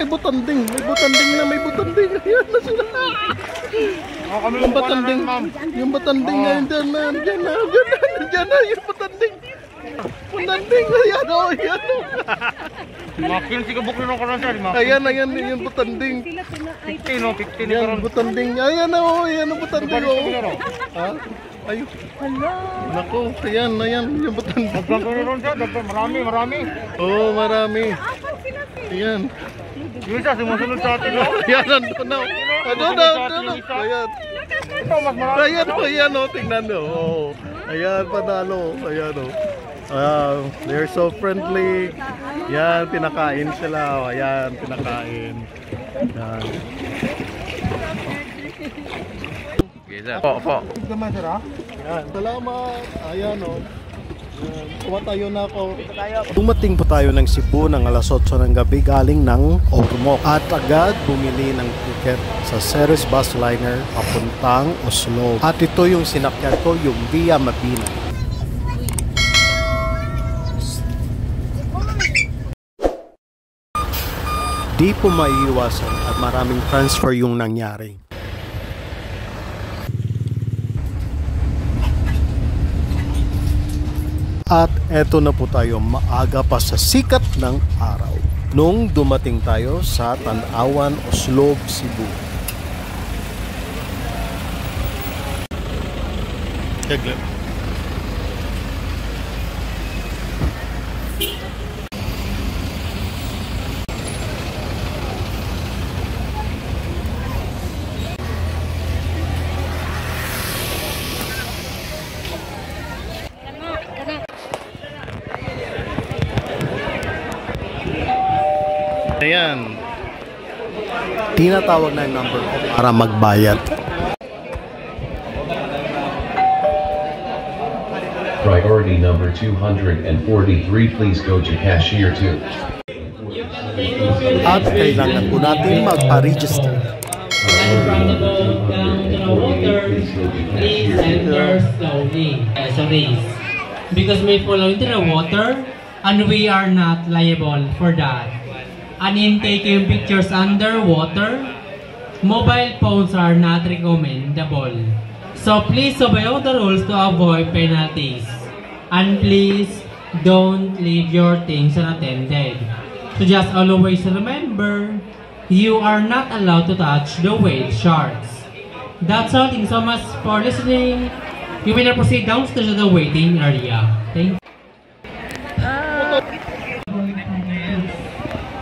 May butanding na, may butanding. Ayan na sila. Yung butanding, yung butanding na, dyan na, yung butanding. Butanding, ayan o, ayan o. Makin si kabuk nino karon siya, ayan, yung butanding. 15 no, 15 ni karon. Butanding, ayan o, butanding o. Ha? Ayun. Hello. Nako, ayan, yung butanding. Dagdag ron siya, dagdag marami. Oo, marami. Ayan. Yung isa sumusunod sa atin. Ayan, nandun na. Ayan. Ayan o, tingnan o. Ayan, panalo. Ayan o. They're so friendly. Yan, pinakain sila. Ayan, pinakain. Yan. Po. Yan, salamat. Ayan o. Tumatayo na ako. Dumating po tayo ng Cebu ng alas 8 ng gabi galing ng Ormoc at agad bumili ng ticket sa Ceres bus liner papuntang Oslo. At ito yung sinakyan ko, yung Via Mabini. Di po maiiwasan at maraming transfer yung nangyari. At eto na po tayo, maaga pa sa sikat ng araw nung dumating tayo sa Tanawan, Oslo, Cebu. Ayan. Tinatawag na yung number ko para magbayad. Priority number 243, please go to cashier 2. At kailangan po natin magpa-register. Please enter slowly. Because may follow into the water and we are not liable for that. And in taking pictures underwater, mobile phones are not recommendable. So please obey all the rules to avoid penalties. And please don't leave your things unattended. So just always remember, you are not allowed to touch the whale sharks. That's all. Thank you so much for listening. You may now proceed downstairs to the waiting area. Thank you.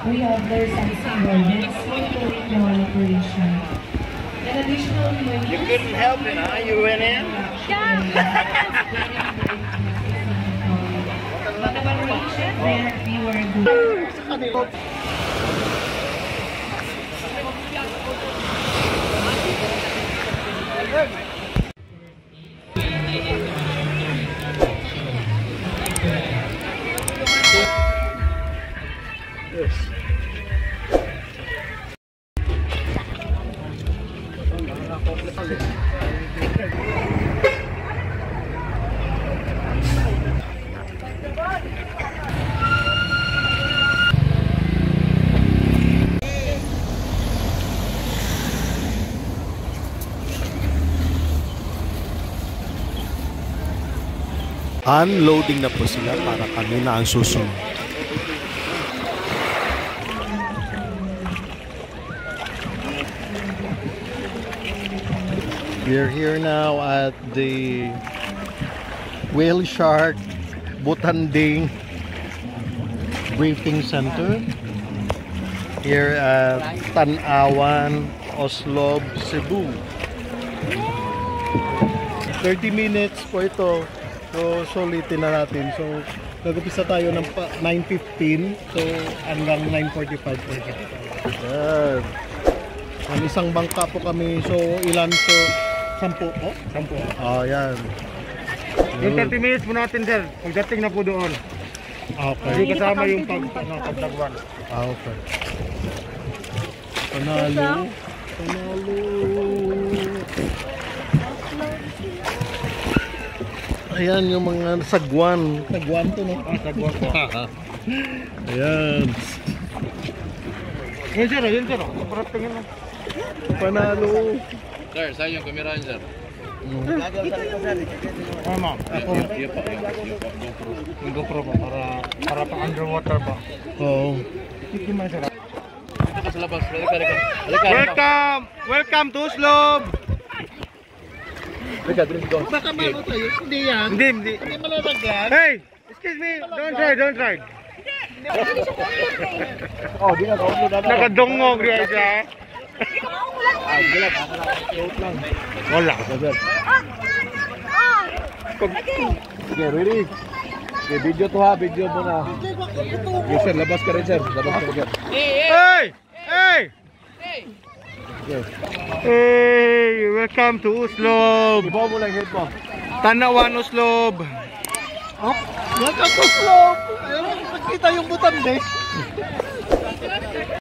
We have their sightseeing gardens monitoring the operation. And additionally, You couldn't help it, huh? You went in? yeah. But the valuation there, we were good. Unloading na po sila para kami na ang susunod. We're here now at the Whale Shark Butanding Briefing Center here at Tanawan, Oslo, Cebu. 30 minutes po ito. So, sulitin na natin. So, nag-upisa tayo ng 9:15. So, hanggang 9:45 po. Yan. Ang isang bangka po kami. So, ilan po? 10 po? 10. Oh, yan. Yung 30 minutes po natin, sir. Pagdating na po doon. Okay. Hindi kasama yung pagdagwan. Okay. Panalo. Ayan yung mga sagwan. Sagwan to, no? Sagwan po. Ayan. Yun sir, yun sir. Parang tingin lang. Panalo. Sir, saan yung kamera niyo, sir? Tama. Ako, Iya pa, GoPro. yung GoPro pa para pang underwater pa. Oo. Sige man sir. Dito ka sa labas. Halika. Welcome! Welcome to Slob! Halika, dito go. Baka mano tayo. Hindi yan. Hindi. Hindi malalagan. Hey! Excuse me, don't try. Oh, di na ko na. Nakadungog rin siya. Wala. Okay, ready? Okay, video to ha, video mo na. Yes, sir, labas ka rin, sir. Labas ka rin. Hey! Hey! Welcome to Uslob! Ibaw mo lang head mo. Tanawan Uslob! Welcome to Slope. Ayun, nakita yung butan, Bex.